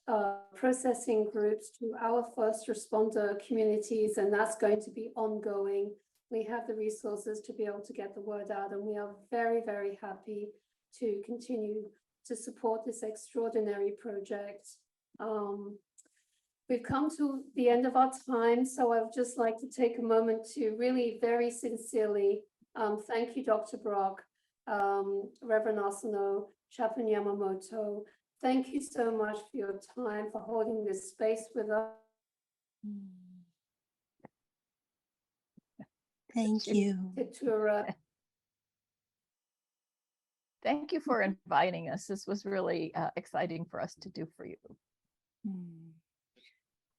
processing groups to our first responder communities, and that's going to be ongoing. We have the resources to be able to get the word out, and we are very, very happy to continue to support this extraordinary project. We've come to the end of our time, so I would just like to take a moment to really very sincerely thank you, Dr. Brock, Reverend Arsenault, Chaplain Yamamoto. Thank you so much for your time, for holding this space with us. Thank you. Thank you for inviting us. This was really exciting for us to do for you.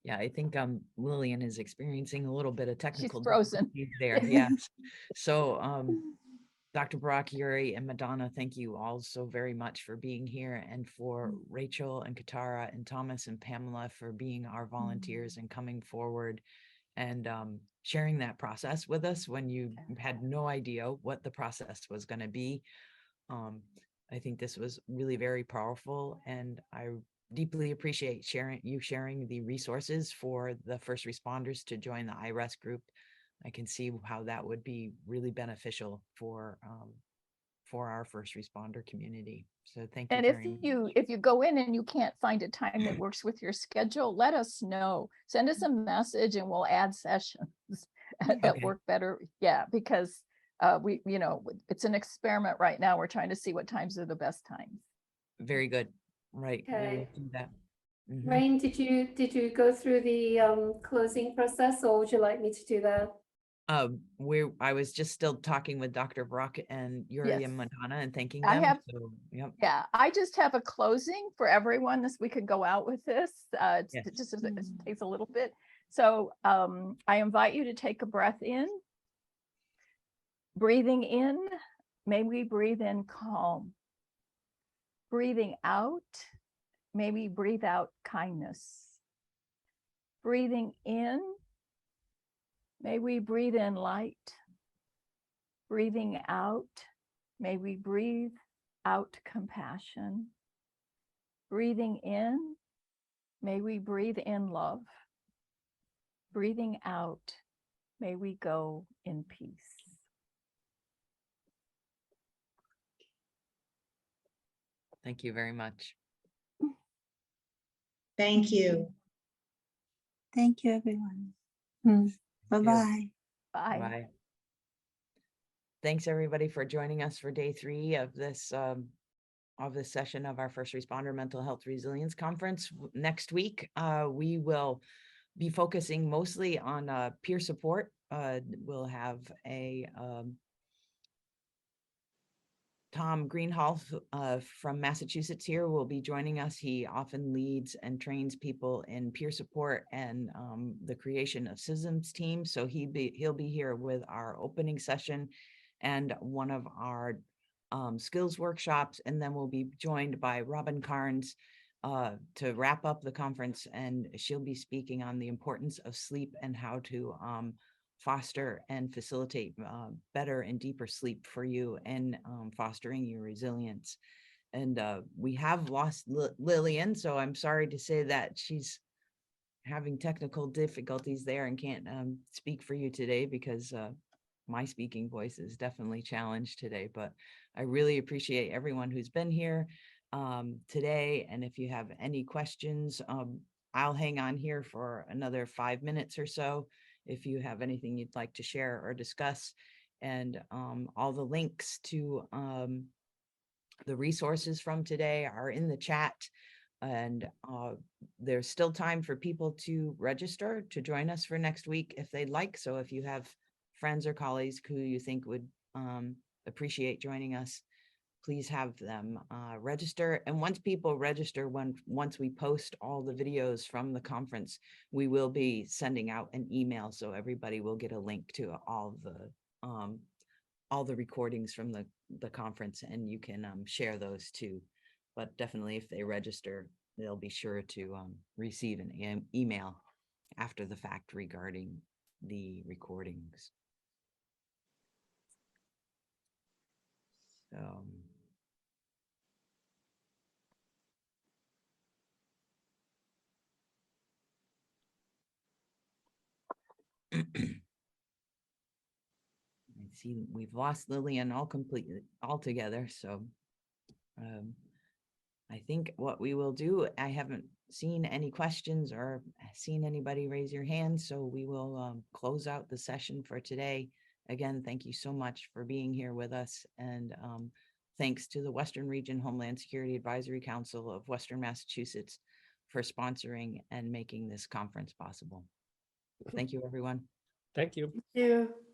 Yeah, I think Lillian is experiencing a little bit of technical She's frozen difficulties there. Yes. So Dr. Brock, Yuri, and Madonna, thank you all so very much for being here, and for Rachel and Katara and Thomas and Pamela for being our volunteers and coming forward and sharing that process with us when you had no idea what the process was going to be. I think this was really very powerful, and I deeply appreciate sharing the resources for the first responders to join the IRES group. I can see how that would be really beneficial for our first responder community. So thank you. And if you go in and you can't find a time that works with your schedule, let us know. Send us a message and we'll add sessions that work better. Yeah, because it's an experiment right now. We're trying to see what times are the best times. Very good. Right. Okay. We'll do that. Rain, did you go through the closing process, or would you like me to do that? I was just still talking with Dr. Brock and Yuri and Madonna and thanking them. Yeah, I just have a closing for everyone. We could go out with this. It takes a little bit. So I invite you to take a breath in. Breathing in, may we breathe in calm. Breathing out, may we breathe out kindness. Breathing in, may we breathe in light. Breathing out, may we breathe out compassion. Breathing in, may we breathe in love. Breathing out, may we go in peace. Thank you very much. Thank you. Thank you, everyone. Bye-bye. Bye. Bye. Thanks everybody for joining us for day 3 of this session of our First Responder Mental Health Resilience Conference. Next week, we will be focusing mostly on peer support. We'll have a Tom Greenhalgh from Massachusetts here will be joining us. He often leads and trains people in peer support and the creation of systems teams. So he'll be here with our opening session and one of our skills workshops. And then we'll be joined by Robin Carnes to wrap up the conference. And she'll be speaking on the importance of sleep and how to foster and facilitate better and deeper sleep for you and fostering your resilience. And we have lost Lillian, so I'm sorry to say that she's having technical difficulties there and can't speak for you today, because my speaking voice is definitely challenged today. But I really appreciate everyone who's been here today. And if you have any questions, I'll hang on here for another 5 minutes or so if you have anything you'd like to share or discuss. And all the links to the resources from today are in the chat. And there's still time for people to register to join us for next week if they'd like. So if you have friends or colleagues who you think would appreciate joining us, please have them register. And once people register, once we post all the videos from the conference, we will be sending out an email, so everybody will get a link to all the recordings from the conference, and you can share those too. But definitely, if they register, they'll be sure to receive an email after the fact regarding the recordings. So. I see we've lost Lillian altogether. So I think what we will do, I haven't seen any questions or seen anybody raise your hand, so we will close out the session for today. Again, thank you so much for being here with us, and thanks to the Western Region Homeland Security Advisory Council of Western Massachusetts for sponsoring and making this conference possible. Thank you, everyone. Thank you. Thank you.